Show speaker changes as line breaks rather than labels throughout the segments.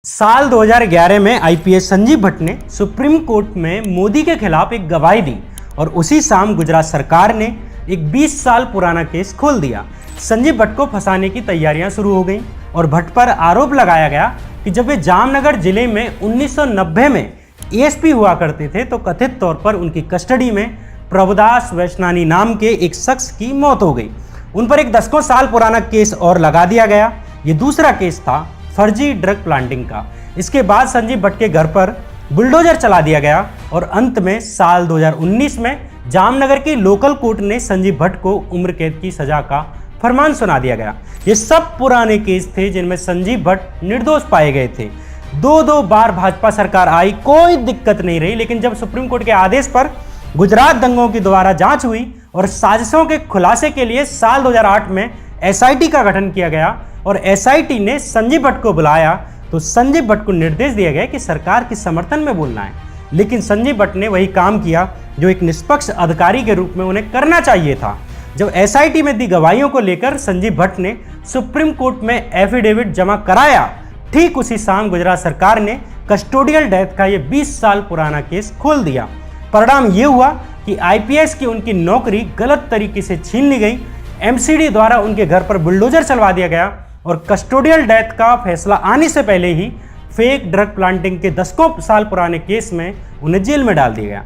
साल 2011 में आईपीएस संजीव भट्ट ने सुप्रीम कोर्ट में मोदी के खिलाफ एक गवाही दी और उसी शाम गुजरात सरकार ने एक 20 साल पुराना केस खोल दिया। संजीव भट्ट को फंसाने की तैयारियां शुरू हो गईं और भट्ट पर आरोप लगाया गया कि जब वे जामनगर जिले में 1990 में एएसपी हुआ करते थे तो कथित तौर पर उनकी कस्टडी में प्रभुदास वैष्णानी नाम के एक शख्स की मौत हो गई। उन पर एक दशकों साल पुराना केस और लगा दिया गया। ये दूसरा केस था फर्जी ड्रग प्लांटिंग का। इसके बाद संजीव भट्ट के घर पर बुलडोजर चला दिया गया और अंत में साल 2019 में जामनगर की लोकल कोर्ट ने संजीव भट्ट को उम्र कैद की सजा का फरमान सुना दिया गया। ये सब पुराने केस थे जिनमें संजीव भट्ट निर्दोष पाए गए थे। दो बार भाजपा सरकार आई, कोई दिक्कत नहीं रही, लेकिन जब सुप्रीम कोर्ट के आदेश पर गुजरात दंगों की दोबारा जांच हुई और साजिशों के खुलासे के लिए साल 2008 में एसआईटी का गठन किया गया और एसआईटी ने संजीव भट्ट को बुलाया तो संजीव भट्ट को निर्देश दिया गया कि सरकार के समर्थन में बोलना है। लेकिन संजीव भट्ट ने वही काम किया जो एक निष्पक्ष अधिकारी के रूप में उन्हें करना चाहिए था। जब एसआईटी में दी गवाहियों को लेकर संजीव भट्ट ने सुप्रीम कोर्ट में एफिडेविट जमा कराया, ठीक उसी शाम गुजरात सरकार ने कस्टोडियल डेथ का ये 20 साल पुराना केस खोल दिया। परिणाम ये हुआ कि आईपीएस की उनकी नौकरी गलत तरीके से छीन ली गई, एमसीडी द्वारा उनके घर पर बुलडोजर चलवा दिया गया और कस्टोडियल डेथ का फैसला आने से पहले ही फेक ड्रग प्लांटिंग के दशकों साल पुराने केस में उन्हें जेल में डाल दिया गया।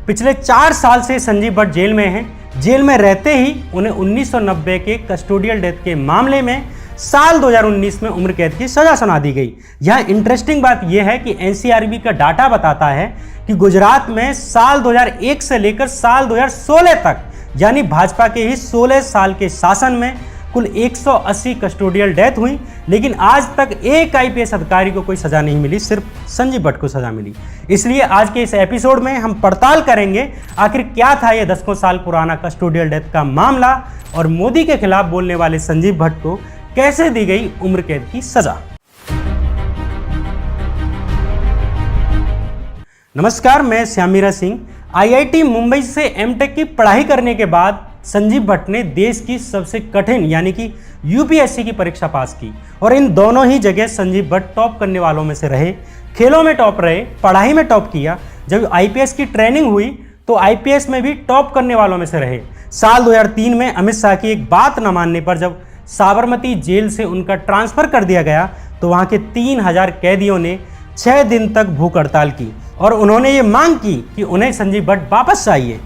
पिछले 4 साल से संजीव भट्ट जेल में हैं। जेल में रहते ही उन्हें 1990 के कस्टोडियल डेथ के मामले में साल 2019 में उम्र कैद की सजा सुना दी गई। यहाँ इंटरेस्टिंग बात यह है कि एनसीआरबी का डाटा बताता है कि गुजरात में साल 2001 से लेकर साल 2016 तक, यानी भाजपा के ही 16 साल के शासन में कुल 180 कस्टोडियल डेथ हुई, लेकिन आज तक एक आईपीएस अधिकारी को कोई सजा नहीं मिली, सिर्फ संजीव भट्ट को सजा मिली। इसलिए आज के इस एपिसोड में हम पड़ताल करेंगे आखिर क्या था यह दशकों साल पुराना कस्टोडियल डेथ का मामला और मोदी के खिलाफ बोलने वाले संजीव भट्ट को कैसे दी गई उम्र कैद की सजा। नमस्कार, मैं श्यामीरा सिंह। आईआईटी मुंबई से एमटेक की पढ़ाई करने के बाद संजीव भट्ट ने देश की सबसे कठिन यानी कि यूपीएससी की परीक्षा पास की और इन दोनों ही जगह संजीव भट्ट टॉप करने वालों में से रहे। खेलों में टॉप रहे, पढ़ाई में टॉप किया। जब आईपीएस की ट्रेनिंग हुई तो आईपीएस में भी टॉप करने वालों में से रहे। साल 2003 में अमित शाह की एक बात न मानने पर जब साबरमती जेल से उनका ट्रांसफर कर दिया गया तो वहाँ के 3000 कैदियों ने 6 दिन तक भूख हड़ताल की और उन्होंने ये मांग की कि उन्हें संजीव भट्ट वापस चाहिए।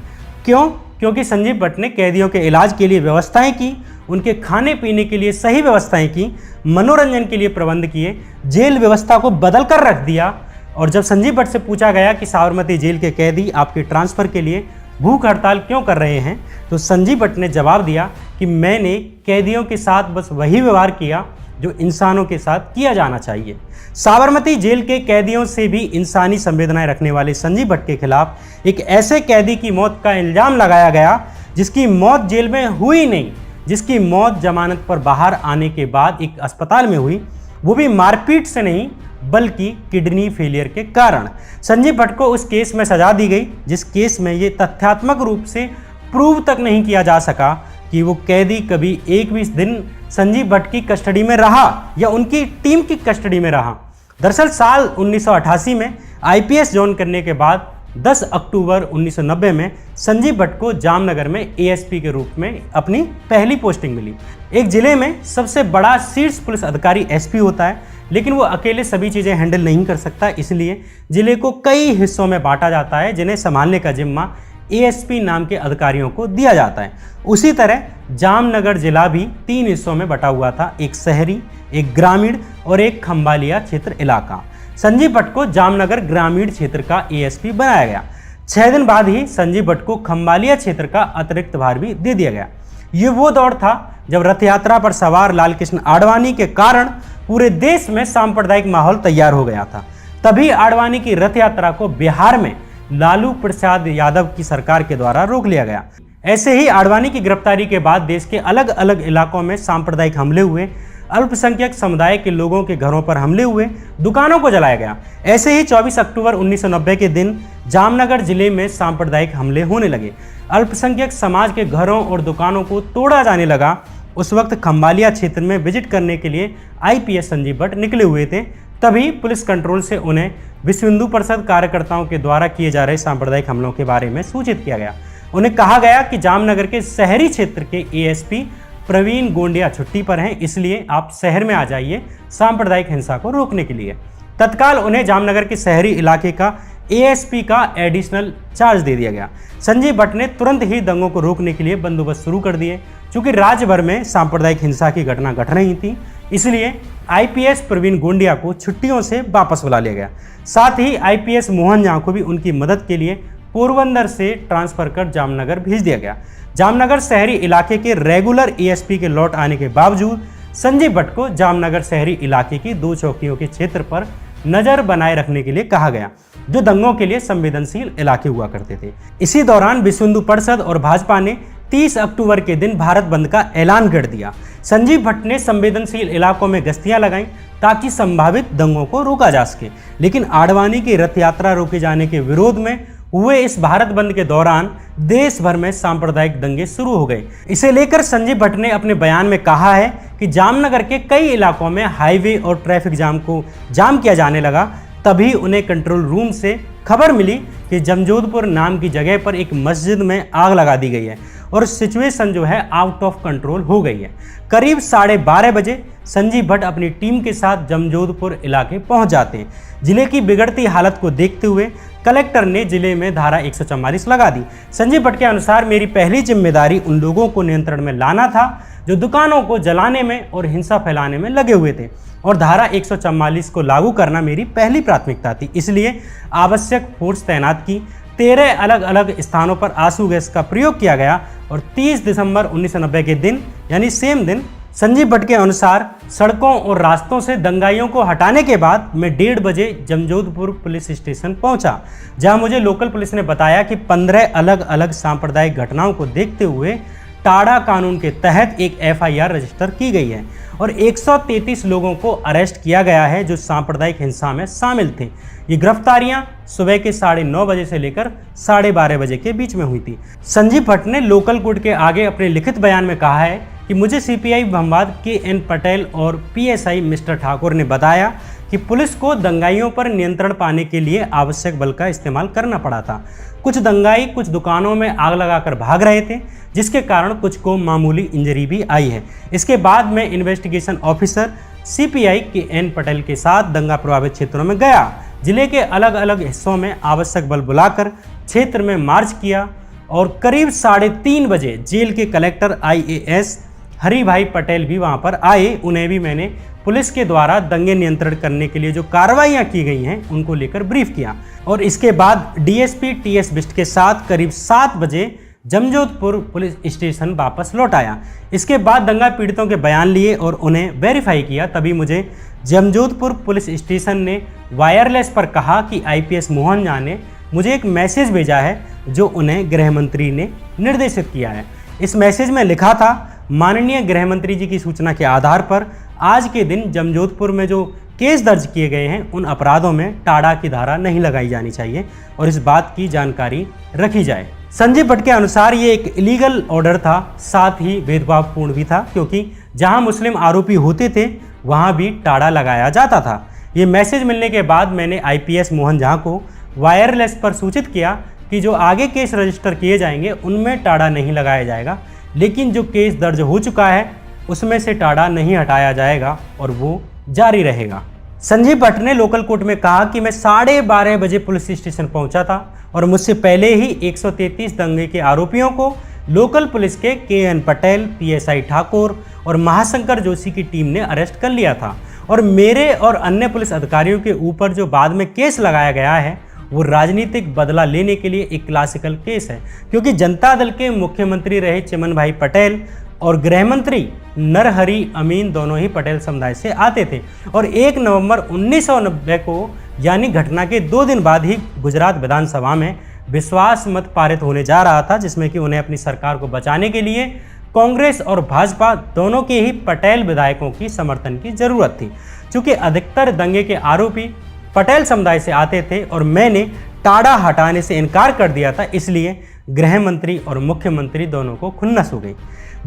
क्यों? क्योंकि संजीव भट्ट ने कैदियों के इलाज के लिए व्यवस्थाएं की, उनके खाने पीने के लिए सही व्यवस्थाएं की, मनोरंजन के लिए प्रबंध किए, जेल व्यवस्था को बदल कर रख दिया। और जब संजीव भट्ट से पूछा गया कि साबरमती जेल के कैदी आपके ट्रांसफ़र के लिए भूख हड़ताल क्यों कर रहे हैं, तो संजीव भट्ट ने जवाब दिया कि मैंने कैदियों के साथ बस वही व्यवहार किया जो इंसानों के साथ किया जाना चाहिए। साबरमती जेल के कैदियों से भी इंसानी संवेदनाएं रखने वाले संजीव भट्ट के खिलाफ एक ऐसे कैदी की मौत का इल्जाम लगाया गया जिसकी मौत जेल में हुई नहीं, जिसकी मौत जमानत पर बाहर आने के बाद एक अस्पताल में हुई, वो भी मारपीट से नहीं बल्कि किडनी फेलियर के कारण। संजीव भट्ट को उस केस में सजा दी गई जिस केस में ये तथ्यात्मक रूप से प्रूव तक नहीं किया जा सका कि वो कैदी कभी एक भी दिन संजीव भट्ट की कस्टडी में रहा या उनकी टीम की कस्टडी में रहा। दरअसल साल 1988 में आईपीएस ज्वाइन करने के बाद 10 अक्टूबर 1990 में संजीव भट्ट को जामनगर में एएसपी के रूप में अपनी पहली पोस्टिंग मिली। एक जिले में सबसे बड़ा शीर्ष पुलिस अधिकारी एसपी होता है, लेकिन वो अकेले सभी चीज़ें हैंडल नहीं कर सकता, इसलिए जिले को कई हिस्सों में बांटा जाता है जिन्हें संभालने का जिम्मा एएसपी नाम के अधिकारियों को दिया जाता है। उसी तरह जामनगर जिला भी 3 हिस्सों में बटा हुआ था, एक शहरी, एक ग्रामीण और एक खंबालिया क्षेत्र इलाका। संजीव भट्ट को जामनगर ग्रामीण क्षेत्र का एएसपी बनाया गया। 6 दिन बाद ही संजीव भट्ट को खंबालिया क्षेत्र का अतिरिक्त भार भी दे दिया गया। ये वो दौर था जब रथ यात्रा पर सवार लालकृष्ण आडवाणी के कारण पूरे देश में सांप्रदायिक माहौल तैयार हो गया था। तभी आडवाणी की रथ यात्रा को बिहार में लालू प्रसाद यादव की सरकार के द्वारा रोक लिया गया। ऐसे ही आडवाणी की गिरफ्तारी के बाद देश के अलग अलग इलाकों में सांप्रदायिक हमले हुए, अल्पसंख्यक समुदाय के लोगों के घरों पर हमले हुए, दुकानों को जलाया गया। ऐसे ही 24 अक्टूबर 1990 के दिन जामनगर जिले में सांप्रदायिक हमले होने लगे। अल्पसंख्यक समाज के घरों और दुकानों को तोड़ा जाने लगा। उस वक्त खंबालिया क्षेत्र में विजिट करने के लिए आईपीएस संजीव भट्ट निकले हुए थे तभी पुलिस कंट्रोल से उन्हें विश्व हिंदू परिषद कार्यकर्ताओं के द्वारा किए जा रहे सांप्रदायिक हमलों के बारे में सूचित किया गया। उन्हें कहा गया कि जामनगर के शहरी क्षेत्र के एएसपी प्रवीण गोंडिया छुट्टी पर हैं, इसलिए आप शहर में आ जाइए सांप्रदायिक हिंसा को रोकने के लिए। तत्काल उन्हें जामनगर के शहरी इलाके का एएसपी का एडिशनल चार्ज दे दिया गया। संजीव भट्ट ने तुरंत ही दंगों को रोकने के लिए बंदोबस्त शुरू कर दिए। चूंकि राज्य भर में सांप्रदायिक हिंसा की घटना घट रही थी, इसलिए आईपीएस प्रवीण गोंडिया को छुट्टियों से वापस बुला लिया गया। साथ ही आईपीएस मोहन झा को भी उनकी मदद के लिए पोरबंदर से ट्रांसफर कर जामनगर भेज दिया गया। जामनगर शहरी इलाके के रेगुलर एएसपी के लौट आने के बावजूद संजीव भट्ट को जामनगर शहरी इलाके की 2 चौकियों के क्षेत्र पर नजर बनाए रखने के लिए कहा गया, जो दंगों के लिए संवेदनशील इलाके हुआ करते थे। इसी दौरान विश्व हिंदू परिषद और भाजपा ने 30 अक्टूबर के दिन भारत बंद का ऐलान कर दिया। संजीव भट्ट ने संवेदनशील इलाकों में गश्तियां लगाईं ताकि संभावित दंगों को रोका जा सके, लेकिन आडवाणी की रथ यात्रा रोके जाने के विरोध में हुए इस भारत बंद के दौरान देश भर में सांप्रदायिक दंगे शुरू हो गए। इसे लेकर संजीव भट्ट ने अपने बयान में कहा है कि जामनगर के कई इलाकों में हाईवे और ट्रैफिक जाम को जाम किया जाने लगा। तभी उन्हें कंट्रोल रूम से खबर मिली कि जमजोधपुर नाम की जगह पर एक मस्जिद में आग लगा दी गई है और सिचुएशन जो है आउट ऑफ कंट्रोल हो गई है। करीब 12:30 बजे संजीव भट्ट अपनी टीम के साथ जमजोधपुर इलाके पहुंच जाते हैं। जिले की बिगड़ती हालत को देखते हुए कलेक्टर ने जिले में धारा 144 लगा दी। संजीव भट्ट के अनुसार मेरी पहली जिम्मेदारी उन लोगों को नियंत्रण में लाना था जो दुकानों को जलाने में और हिंसा फैलाने में लगे हुए थे, और धारा 144 को लागू करना मेरी पहली प्राथमिकता थी। इसलिए आवश्यक फोर्स तैनात की। 13 अलग अलग स्थानों पर आंसू गैस का प्रयोग किया गया और 30 दिसंबर 1990 के दिन यानी सेम दिन संजीव भट्ट के अनुसार सड़कों और रास्तों से दंगाइयों को हटाने के बाद मैं 1:30 बजे जमजोधपुर पुलिस स्टेशन पहुंचा, जहां मुझे लोकल पुलिस ने बताया कि 15 अलग अलग सांप्रदायिक घटनाओं को देखते हुए टाड़ा कानून के तहत एक एफआईआर रजिस्टर की गई है और 133 लोगों को अरेस्ट किया गया है जो सांप्रदायिक हिंसा में शामिल थे। ये गिरफ्तारियां सुबह के 9:30 बजे से लेकर 12:30 बजे के बीच में हुई थी। संजीव भट्ट ने लोकल कोर्ट के आगे अपने लिखित बयान में कहा है कि मुझे सीपीआई बमबाद KN पटेल और पीएसआई मिस्टर ठाकुर ने बताया कि पुलिस को दंगाइयों पर नियंत्रण पाने के लिए आवश्यक बल का इस्तेमाल करना पड़ा था। कुछ दंगाई कुछ दुकानों में आग लगाकर भाग रहे थे, जिसके कारण कुछ को मामूली इंजरी भी आई है। इसके बाद मैं investigation officer CPI KN Patel के साथ दंगा प्रभावित क्षेत्रों में गया। जिले के अलग अलग हिस्सों में आवश्यक बल बुलाकर क्षेत्र में मार्च किया और करीब 3:30 बजे जेल के कलेक्टर IAS हरि भाई पटेल भी वहां पर आए। उन्हें भी मैंने पुलिस के द्वारा दंगे नियंत्रण करने के लिए जो कार्रवाइयां की गई हैं उनको लेकर ब्रीफ किया और इसके बाद DSP TS बिष्ट के साथ करीब 7 बजे जमजोधपुर पुलिस स्टेशन वापस लौट आया। इसके बाद दंगा पीड़ितों के बयान लिए और उन्हें वेरीफाई किया। तभी मुझे जमजोधपुर पुलिस स्टेशन ने वायरलेस पर कहा कि IPS मोहन झा ने मुझे एक मैसेज भेजा है जो उन्हें गृह मंत्री ने निर्देशित किया है। इस मैसेज में लिखा था, माननीय गृह मंत्री जी की सूचना के आधार पर आज के दिन जमजोधपुर में जो केस दर्ज किए गए हैं उन अपराधों में टाड़ा की धारा नहीं लगाई जानी चाहिए और इस बात की जानकारी रखी जाए। संजीव भट्ट के अनुसार ये एक इलीगल ऑर्डर था, साथ ही भेदभावपूर्ण भी था, क्योंकि जहां मुस्लिम आरोपी होते थे वहां भी टाड़ा लगाया जाता था। ये मैसेज मिलने के बाद मैंने IPS मोहन झा को वायरलेस पर सूचित किया कि जो आगे केस रजिस्टर किए जाएंगे उनमें टाड़ा नहीं लगाया जाएगा, लेकिन जो केस दर्ज हो चुका है उसमें से टाड़ा नहीं हटाया जाएगा और वो जारी रहेगा। संजीव भट्ट ने लोकल कोर्ट में कहा कि मैं 12:30 बजे पुलिस स्टेशन पहुंचा था और मुझसे पहले ही 133 दंगे के आरोपियों को लोकल पुलिस के KN पटेल, PSI ठाकुर और महाशंकर जोशी की टीम ने अरेस्ट कर लिया था और मेरे और अन्य पुलिस अधिकारियों के ऊपर जो बाद में केस लगाया गया है वो राजनीतिक बदला लेने के लिए एक क्लासिकल केस है, क्योंकि जनता दल के मुख्यमंत्री रहे चिमन भाई पटेल और गृह मंत्री नरहरि अमीन दोनों ही पटेल समुदाय से आते थे और 1 नवंबर 1990 को यानी घटना के 2 दिन बाद ही गुजरात विधानसभा में विश्वास मत पारित होने जा रहा था, जिसमें कि उन्हें अपनी सरकार को बचाने के लिए कांग्रेस और भाजपा दोनों के ही पटेल विधायकों की समर्थन की जरूरत थी। चूंकि अधिकतर दंगे के आरोपी पटेल समुदाय से आते थे और मैंने टाड़ा हटाने से इनकार कर दिया था, इसलिए गृह मंत्री और मुख्यमंत्री दोनों को खुन्नस हो गई।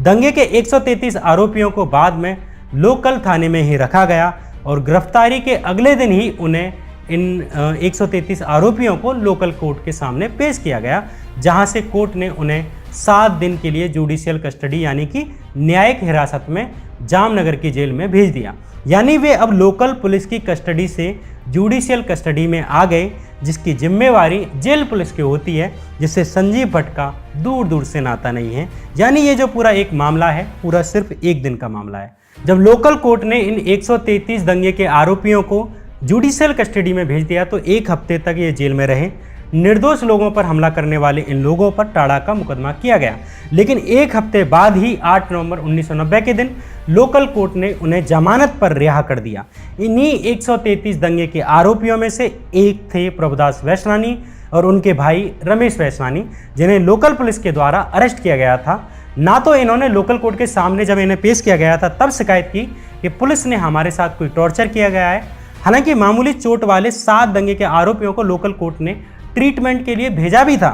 दंगे के 133 आरोपियों को बाद में लोकल थाने में ही रखा गया। और गिरफ्तारी के अगले दिन ही उन्हें इन 133 आरोपियों को लोकल कोर्ट के सामने पेश किया गया, जहां से कोर्ट ने उन्हें 7 दिन के लिए जुडिशियल कस्टडी यानी कि न्यायिक हिरासत में जामनगर की जेल में भेज दिया। यानी वे अब लोकल पुलिस की कस्टडी से जुडिशियल कस्टडी में आ गए, जिसकी जिम्मेवारी जेल पुलिस की होती है, जिससे संजीव भट्ट का दूर दूर से नाता नहीं है। यानी ये जो पूरा एक मामला है, पूरा सिर्फ एक दिन का मामला है। जब लोकल कोर्ट ने इन 133 दंगे के आरोपियों को जुडिशियल कस्टडी में भेज दिया तो 1 हफ्ते तक ये जेल में रहे। निर्दोष लोगों पर हमला करने वाले इन लोगों पर टाड़ा का मुकदमा किया गया, लेकिन 1 हफ्ते बाद ही 8 नवंबर 1990 के दिन लोकल कोर्ट ने उन्हें जमानत पर रिहा कर दिया। इन्हीं 133 दंगे के आरोपियों में से एक थे प्रभुदास वैश्नानी और उनके भाई रमेश वैश्नानी, जिन्हें लोकल पुलिस के द्वारा अरेस्ट किया गया था। ना तो इन्होंने लोकल कोर्ट के सामने जब इन्हें पेश किया गया था तब शिकायत की कि पुलिस ने हमारे साथ कोई टॉर्चर किया गया है। हालांकि मामूली चोट वाले 7 दंगे के आरोपियों को लोकल कोर्ट ने ट्रीटमेंट के लिए भेजा भी था,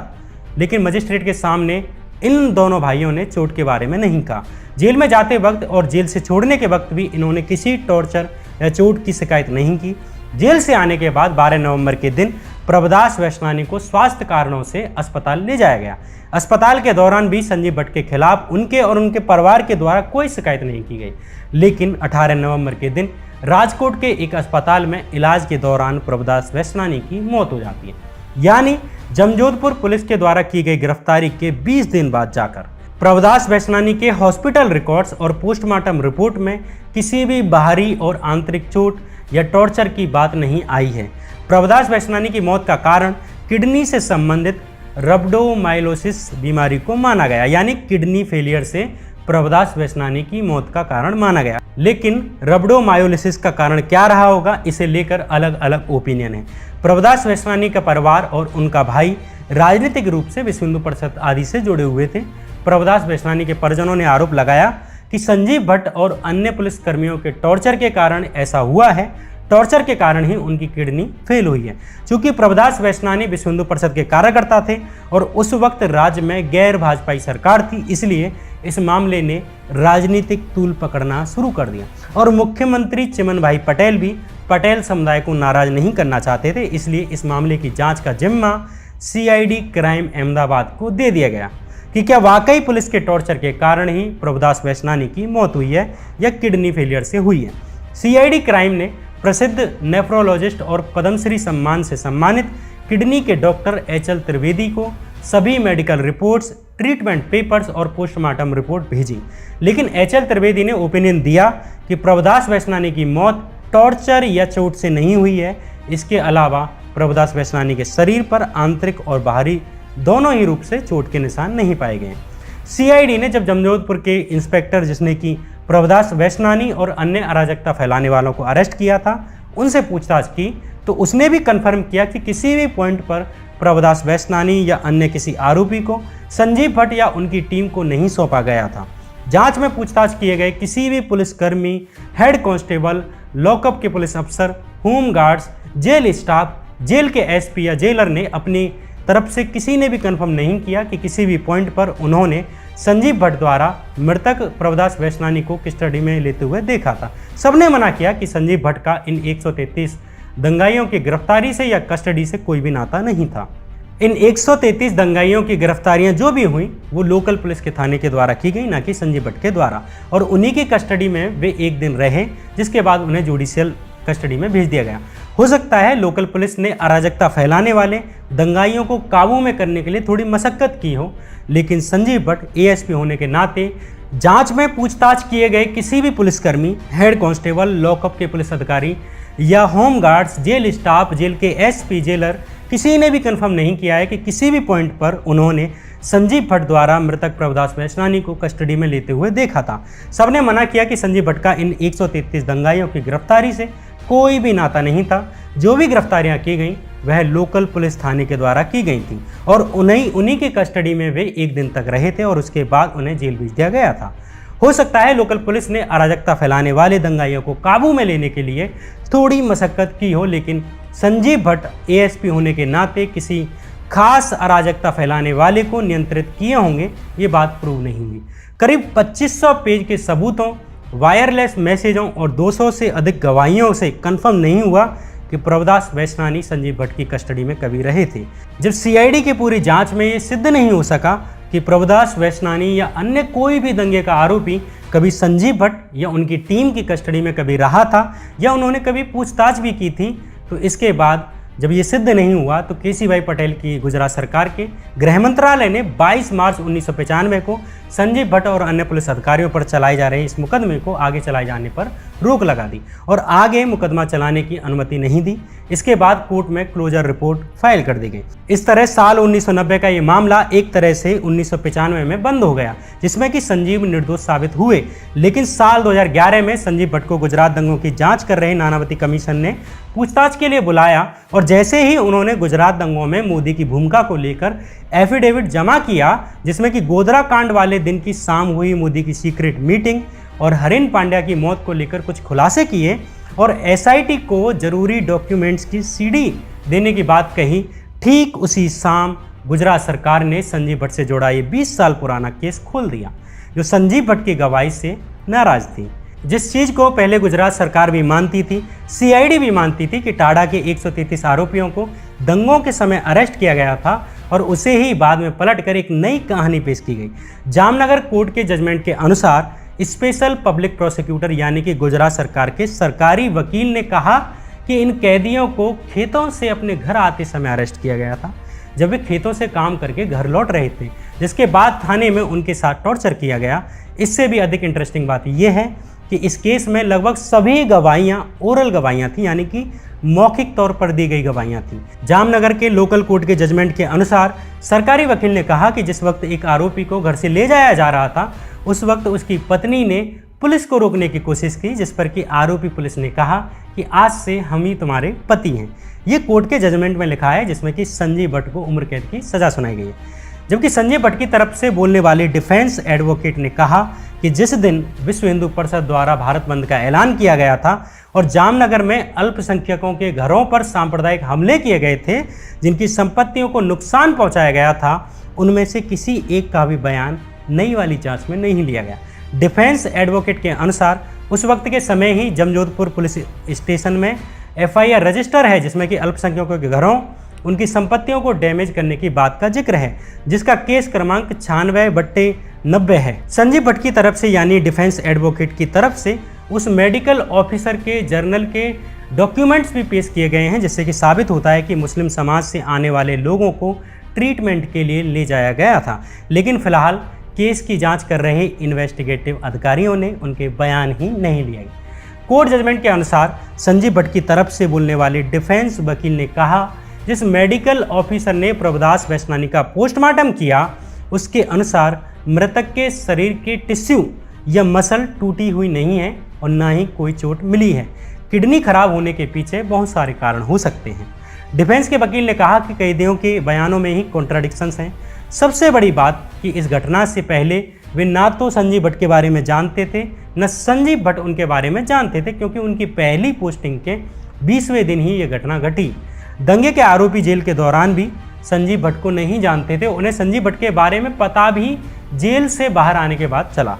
लेकिन मजिस्ट्रेट के सामने इन दोनों भाइयों ने चोट के बारे में नहीं कहा। जेल में जाते वक्त और जेल से छोड़ने के वक्त भी इन्होंने किसी टॉर्चर या चोट की शिकायत नहीं की। जेल से आने के बाद 12 नवंबर के दिन प्रभुदास वैश्नानी को स्वास्थ्य कारणों से अस्पताल ले जाया गया। अस्पताल के दौरान भी संजीव भट्ट के खिलाफ उनके और उनके परिवार के द्वारा कोई शिकायत नहीं की गई, लेकिन 18 नवंबर के दिन राजकोट के एक अस्पताल में इलाज के दौरान प्रभुदास वैश्नानी की मौत हो जाती है। यानी जमजोधपुर पुलिस के द्वारा की गई गिरफ्तारी के 20 दिन बाद जाकर प्रभुदास वैश्नानी के हॉस्पिटल रिकॉर्ड्स और पोस्टमार्टम रिपोर्ट में किसी भी बाहरी और आंतरिक चोट या टॉर्चर की बात नहीं आई है। प्रभुदास वैश्नानी की मौत का कारण किडनी से संबंधित रब्डोमाइलोसिस बीमारी को माना गया, यानी किडनी फेलियर से प्रभुदास वैश्नानी की मौत का कारण माना गया। लेकिन रब्डोमायोलिसिस का कारण क्या रहा होगा, इसे लेकर अलग अलग ओपिनियन है। प्रभुदास वैश्नानी का परिवार और उनका भाई राजनीतिक रूप से विश्व हिंदू परिषद आदि से जुड़े हुए थे। प्रभुदास वैश्नानी के परिजनों ने आरोप लगाया कि संजीव भट्ट और अन्य पुलिस कर्मियों के टॉर्चर के कारण ऐसा हुआ है। टॉर्चर के कारण ही उनकी किडनी फेल हुई है। चूंकि प्रभुदास वैश्नानी विश्व हिंदू परिषद के कार्यकर्ता थे और उस वक्त राज्य में गैर भाजपाई सरकार थी, इसलिए इस मामले ने राजनीतिक तूल पकड़ना शुरू कर दिया। और मुख्यमंत्री चिमन भाई पटेल भी पटेल समुदाय को नाराज नहीं करना चाहते थे, इसलिए इस मामले की जांच का जिम्मा CID क्राइम अहमदाबाद को दे दिया गया कि क्या वाकई पुलिस के टॉर्चर के कारण ही प्रभुदास वैश्नानी की मौत हुई है या किडनी फेलियर से हुई है। CID क्राइम ने प्रसिद्ध नेफ्रोलॉजिस्ट और पद्मश्री सम्मान से सम्मानित किडनी के डॉक्टर HL त्रिवेदी को सभी मेडिकल रिपोर्ट्स, ट्रीटमेंट पेपर्स और पोस्टमार्टम रिपोर्ट भेजी, लेकिन HL त्रिवेदी ने ओपिनियन दिया कि प्रभुदास वैश्नानी की मौत टॉर्चर या चोट से नहीं हुई है। इसके अलावा प्रभुदास वैश्नानी के शरीर पर आंतरिक और बाहरी दोनों ही रूप से चोट के निशान नहीं पाए गए। CID ने जब जमजोधपुर के इंस्पेक्टर जिसने कि प्रभुदास वैश्नानी और अन्य अराजकता फैलाने वालों को अरेस्ट किया था, उनसे पूछताछ की तो उसने भी कन्फर्म किया कि किसी भी पॉइंट पर प्रभुदास वैश्नानी या अन्य किसी आरोपी को संजीव भट्ट या उनकी टीम को नहीं सौंपा गया था। जांच में पूछताछ किए गए किसी भी पुलिसकर्मी, हेड कांस्टेबल, लॉकअप के पुलिस अफसर, home guards, jail staff, jail के SP या जेलर ने अपनी तरफ से किसी ने भी कंफर्म नहीं किया कि किसी भी पॉइंट पर उन्होंने संजीव भट्ट द्वारा मृतक प्रभुदास वैश्नानी को कस्टडी में लेते हुए देखा था। सबने मना किया कि संजीव भट्ट का इन 133 दंगाइयों की गिरफ्तारी से या कस्टडी से कोई भी नाता नहीं था। इन 133 दंगाइयों की गिरफ्तारियां जो भी हुई वो लोकल पुलिस के थाने के द्वारा की गई, ना कि संजीव भट्ट के द्वारा, और उन्हीं की कस्टडी में वे 1 दिन रहे, जिसके बाद उन्हें जुडिशियल कस्टडी में भेज दिया गया। हो सकता है लोकल पुलिस ने अराजकता फैलाने वाले दंगाइयों को काबू में करने के लिए थोड़ी मशक्कत की हो, लेकिन संजीव भट्ट ASP होने के नाते जांच में पूछताछ किए गए किसी भी पुलिसकर्मी, हेड कांस्टेबल, लॉकअप के पुलिस अधिकारी या home guards, jail staff, jail के SP, जेलर, किसी ने भी कंफर्म नहीं किया है कि किसी भी पॉइंट पर उन्होंने संजीव भट्ट द्वारा मृतक प्रभुदास वैश्नानी को कस्टडी में लेते हुए देखा था। सबने मना किया कि संजीव भट्ट का इन 133 दंगाइयों की गिरफ्तारी से कोई भी नाता नहीं था। जो भी गिरफ्तारियां की गई वह लोकल पुलिस थाने के द्वारा की गई थी और उन्हीं के कस्टडी में वे 1 दिन तक रहे थे और उसके बाद उन्हें जेल भेज दिया गया था। हो सकता है लोकल पुलिस ने अराजकता फैलाने वाले दंगाइयों को काबू में लेने के लिए थोड़ी मशक्कत की हो, लेकिन संजीव भट्ट ASP होने के नाते किसी खास अराजकता फैलाने वाले को नियंत्रित किए होंगे, ये बात प्रूव नहीं हुई। करीब 2500 पेज के सबूतों वायरलेस मैसेजों और 200 से अधिक गवाहियों से कंफर्म नहीं हुआ कि प्रभुदास वैश्नानी संजीव भट्ट की कस्टडी में कभी रहे थे। जब सीआईडी की पूरी जांच में ये सिद्ध नहीं हो सका कि प्रभुदास वैश्नानी या अन्य कोई भी दंगे का आरोपी कभी संजीव भट्ट या उनकी टीम की कस्टडी में कभी रहा था या उन्होंने कभी पूछताछ भी की थी, तो इसके बाद जब ये सिद्ध नहीं हुआ तो केसीभाई पटेल की गुजरात सरकार के गृह मंत्रालय ने 22 मार्च 1995 को संजीव भट्ट और अन्य पुलिस अधिकारियों पर चलाए जा रहे इस मुकदमे को आगे चलाए जाने पर रोक लगा दी और आगे मुकदमा चलाने की अनुमति नहीं दी। इसके बाद कोर्ट में क्लोजर रिपोर्ट फाइल कर दी गई। इस तरह साल 1990 का ये मामला एक तरह से 1995 में बंद हो गया, जिसमें कि संजीव निर्दोष साबित हुए। लेकिन साल 2011 में संजीव भट्ट को गुजरात दंगों की जांच कर रहे नानावती कमीशन ने पूछताछ के लिए बुलाया और जैसे ही उन्होंने गुजरात दंगों में मोदी की भूमिका को लेकर एफिडेविट जमा किया, जिसमें कि गोधरा कांड वाले दिन की शाम हुई मोदी की सीक्रेट मीटिंग और हरिन पांड्या की मौत को लेकर कुछ खुलासे किए और एसआईटी को जरूरी डॉक्यूमेंट्स की सीडी देने की बात कही, ठीक उसी शाम गुजरात सरकार ने संजीव भट्ट से जुड़ा ये 20 साल पुराना केस खोल दिया, जो संजीव भट्ट की गवाही से नाराज थी। जिस चीज़ को पहले गुजरात सरकार भी मानती थी, सीआईडी भी मानती थी कि टाडा के 133 आरोपियों को दंगों के समय अरेस्ट किया गया था और उसे ही बाद में पलटकर एक नई कहानी पेश की गई। जामनगर कोर्ट के जजमेंट के अनुसार स्पेशल पब्लिक प्रोसिक्यूटर यानी कि गुजरात सरकार के सरकारी वकील ने कहा कि इन कैदियों को खेतों से अपने घर आते समय अरेस्ट किया गया था, जब वे खेतों से काम करके घर लौट रहे थे, जिसके बाद थाने में उनके साथ टॉर्चर किया गया। इससे भी अधिक इंटरेस्टिंग बात यह है कि इस केस में लगभग सभी गवाहियाँ ओरल गवाहियाँ थी, यानी कि मौखिक तौर पर दी गई गवाहियाँ थी। जामनगर के लोकल कोर्ट के जजमेंट के अनुसार सरकारी वकील ने कहा कि जिस वक्त एक आरोपी को घर से ले जाया जा रहा था, उस वक्त उसकी पत्नी ने पुलिस को रोकने की कोशिश की, जिस पर कि आरोपी पुलिस ने कहा कि आज से हम ही तुम्हारे पति हैं। ये कोर्ट के जजमेंट में लिखा है, जिसमें कि संजीव भट्ट को उम्र कैद की सज़ा सुनाई गई है। जबकि संजीव भट्ट की तरफ से बोलने वाले डिफेंस एडवोकेट ने कहा कि जिस दिन विश्व हिंदू परिषद द्वारा भारत बंद का ऐलान किया गया था और जामनगर में अल्पसंख्यकों के घरों पर सांप्रदायिक हमले किए गए थे, जिनकी संपत्तियों को नुकसान पहुंचाया गया था, उनमें से किसी एक का भी बयान नई वाली जांच में नहीं लिया गया। डिफेंस एडवोकेट के अनुसार उस वक्त के समय ही जमजोधपुर पुलिस स्टेशन में एफआईआर रजिस्टर है, जिसमें कि अल्पसंख्यकों के घरों, उनकी संपत्तियों को डैमेज करने की बात का जिक्र है, जिसका केस क्रमांक 96/90 है। संजीव भट्ट की तरफ से यानी डिफेंस एडवोकेट की तरफ से उस मेडिकल ऑफिसर के जर्नल के डॉक्यूमेंट्स भी पेश किए गए हैं, जिससे कि साबित होता है कि मुस्लिम समाज से आने वाले लोगों को ट्रीटमेंट के लिए ले जाया गया था। लेकिन फिलहाल केस की जांच कर रहे इन्वेस्टिगेटिव अधिकारियों ने उनके बयान ही नहीं लिए। कोर्ट जजमेंट के अनुसार संजीव भट्ट की तरफ से बोलने वाले डिफेंस वकील ने कहा, जिस मेडिकल ऑफिसर ने प्रभुदास वैश्नानी का पोस्टमार्टम किया, उसके अनुसार मृतक के शरीर के टिश्यू या मसल टूटी हुई नहीं है और ना ही कोई चोट मिली है। किडनी खराब होने के पीछे बहुत सारे कारण हो सकते हैं। डिफेंस के वकील ने कहा कि कैदियों के बयानों में ही कॉन्ट्राडिक्शंस हैं। सबसे बड़ी बात कि इस घटना से पहले वे ना तो संजीव भट्ट के बारे में जानते थे, न संजीव भट्ट उनके बारे में जानते थे, क्योंकि उनकी पहली पोस्टिंग के 20वें दिन ही ये घटना घटी। दंगे के आरोपी जेल के दौरान भी संजीव भट्ट को नहीं जानते थे। उन्हें संजीव भट्ट के बारे में पता भी जेल से बाहर आने के बाद चला।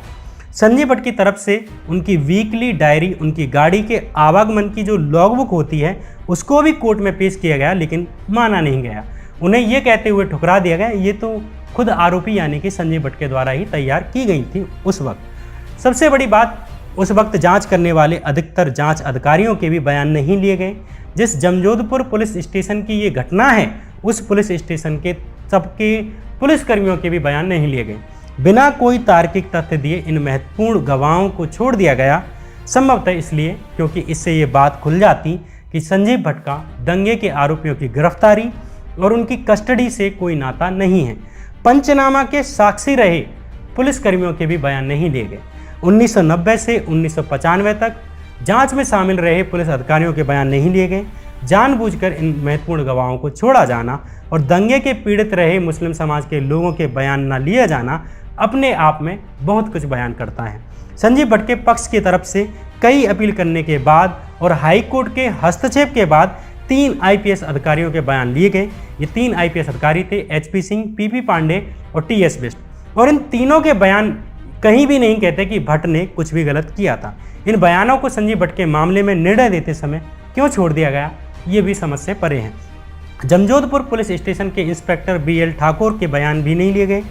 संजीव भट्ट की तरफ से उनकी वीकली डायरी, उनकी गाड़ी के आवागमन की जो लॉगबुक होती है, उसको भी कोर्ट में पेश किया गया, लेकिन माना नहीं गया। उन्हें ये कहते हुए ठुकरा दिया गया, ये तो खुद आरोपी यानी कि संजीव भट्ट के द्वारा ही तैयार की गई थी उस वक्त। सबसे बड़ी बात, उस वक्त जांच करने वाले अधिकतर जांच अधिकारियों के भी बयान नहीं लिए गए। जिस जमजोधपुर पुलिस स्टेशन की ये घटना है, उस पुलिस स्टेशन के सबके पुलिसकर्मियों के भी बयान नहीं लिए गए। बिना कोई तार्किक तथ्य दिए इन महत्वपूर्ण गवाहों को छोड़ दिया गया, संभवतः इसलिए क्योंकि इससे ये बात खुल जाती कि संजीव भट्ट का दंगे के आरोपियों की गिरफ्तारी और उनकी कस्टडी से कोई नाता नहीं है। पंचनामा के साक्षी रहे पुलिसकर्मियों के भी बयान नहीं लिए गए। 1990 से 1995 तक जांच में शामिल रहे पुलिस अधिकारियों के बयान नहीं लिए गए। जानबूझकर इन महत्वपूर्ण गवाहों को छोड़ा जाना और दंगे के पीड़ित रहे मुस्लिम समाज के लोगों के बयान न लिया जाना अपने आप में बहुत कुछ बयान करता है। संजीव भट्ट के पक्ष की तरफ से कई अपील करने के बाद और हाईकोर्ट के हस्तक्षेप के बाद 3 आईपीएस अधिकारियों के बयान लिए गए। ये 3 आईपीएस अधिकारी थे, HP सिंह, PP पांडे और TS बिष्ट। और इन तीनों के बयान कहीं भी नहीं कहते कि भट्ट ने कुछ भी गलत किया था। इन बयानों को संजीव भट्ट के मामले में निर्णय देते समय क्यों छोड़ दिया गया, ये भी समझ से परे हैं। जमजोधपुर पुलिस स्टेशन के इंस्पेक्टर BL ठाकुर के बयान भी नहीं लिए गए,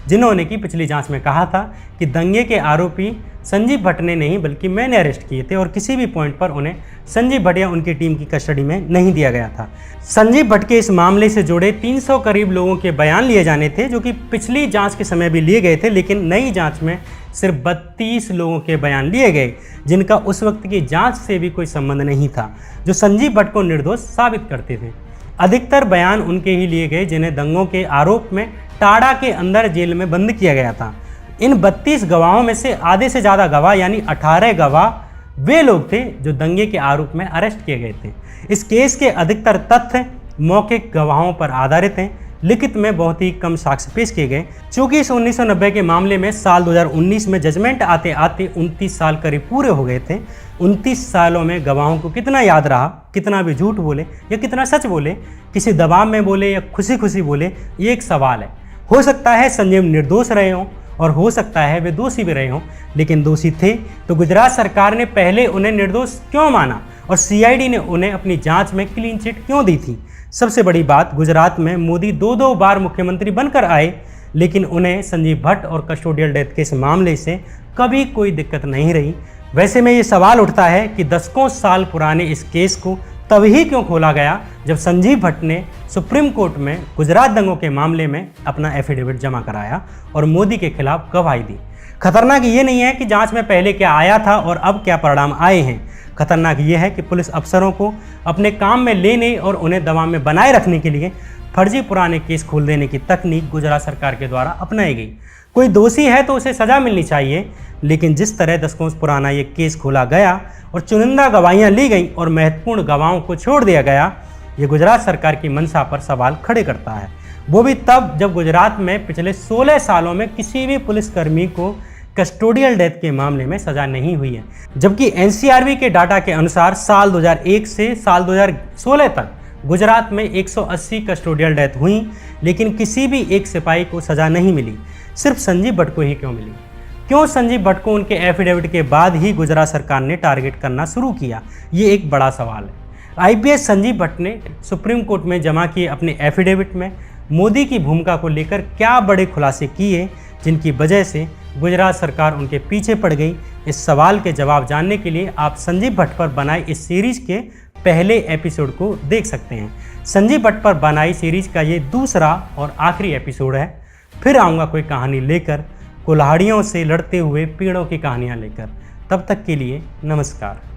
जिन्होंने कि पिछली जांच में कहा था कि दंगे के आरोपी संजीव भट्ट ने नहीं बल्कि मैंने अरेस्ट किए थे और किसी भी पॉइंट पर उन्हें संजीव भट्ट या उनकी टीम की कस्टडी में नहीं दिया गया था। संजीव भट्ट के इस मामले से जुड़े 300 करीब लोगों के बयान लिए जाने थे, जो कि पिछली जांच के समय भी लिए गए थे, लेकिन नई जांच में सिर्फ 32 लोगों के बयान लिए गए, जिनका उस वक्त की जांच से भी कोई संबंध नहीं था, जो संजीव भट्ट को निर्दोष साबित करते थे। अधिकतर बयान उनके ही लिए गए जिन्हें दंगों के आरोप में टाड़ा के अंदर जेल में बंद किया गया था। इन 32 गवाहों में से आधे से ज़्यादा गवाह यानी 18 गवाह वे लोग थे जो दंगे के आरोप में अरेस्ट किए गए थे। इस केस के अधिकतर तथ्य मौखिक गवाहों पर आधारित हैं, लिखित में बहुत ही कम साक्ष्य पेश किए गए। चूँकि इस 1990 के मामले में साल 2019 में जजमेंट आते आते 29 साल करीब पूरे हो गए थे। 29 सालों में गवाहों को कितना याद रहा, कितना भी झूठ बोले या कितना सच बोले, किसी दबाव में बोले या खुशी खुशी बोले, ये एक सवाल है। हो सकता है संजीव निर्दोष रहे हों और हो सकता है वे दोषी भी रहे हों, लेकिन दोषी थे तो गुजरात सरकार ने पहले उन्हें निर्दोष क्यों माना और CID ने उन्हें अपनी जांच में क्लीन चिट क्यों दी थी। सबसे बड़ी बात, गुजरात में मोदी 2 बार मुख्यमंत्री बनकर आए, लेकिन उन्हें संजीव भट्ट और कस्टोडियल डेथ के इस मामले से कभी कोई दिक्कत नहीं रही। वैसे में ये सवाल उठता है कि दशकों साल पुराने इस केस को तभी क्यों खोला गया जब संजीव भट्ट ने सुप्रीम कोर्ट में गुजरात दंगों के मामले में अपना एफिडेविट जमा कराया और मोदी के खिलाफ गवाही दी। खतरनाक ये नहीं है कि जांच में पहले क्या आया था और अब क्या परिणाम आए हैं। खतरनाक ये है कि पुलिस अफसरों को अपने काम में लेने और उन्हें दबाव में बनाए रखने के लिए फर्जी पुराने केस खोल देने की तकनीक गुजरात सरकार के द्वारा अपनाई गई। कोई दोषी है तो उसे सजा मिलनी चाहिए, लेकिन जिस तरह दशकों पुराना ये केस खोला गया और चुनिंदा गवाहियाँ ली गई और महत्वपूर्ण गवाहों को छोड़ दिया गया, ये गुजरात सरकार की मंशा पर सवाल खड़े करता है। वो भी तब जब गुजरात में पिछले 16 सालों में किसी भी पुलिसकर्मी को कस्टोडियल डेथ के मामले में सजा नहीं हुई है, जबकि NCRB के डाटा के अनुसार साल 2001 से साल 2016 तक गुजरात में 180 कस्टोडियल डेथ हुई, लेकिन किसी भी एक सिपाही को सजा नहीं मिली। सिर्फ संजीव भट्ट को ही क्यों मिली? क्यों संजीव भट्ट को उनके एफिडेविट के बाद ही गुजरात सरकार ने टारगेट करना शुरू किया? ये एक बड़ा सवाल है। IPS संजीव भट्ट ने सुप्रीम कोर्ट में जमा किए अपने एफिडेविट में मोदी की भूमिका को लेकर क्या बड़े खुलासे किए जिनकी वजह से गुजरात सरकार उनके पीछे पड़ गई? इस सवाल के जवाब जानने के लिए आप संजीव भट्ट पर बनाई इस सीरीज के पहले एपिसोड को देख सकते हैं। संजीव भट्ट पर बनाई सीरीज का ये दूसरा और आखिरी एपिसोड है। फिर आऊँगा कोई कहानी लेकर, कुल्हाड़ियों से लड़ते हुए पेड़ों की कहानियाँ लेकर। तब तक के लिए नमस्कार।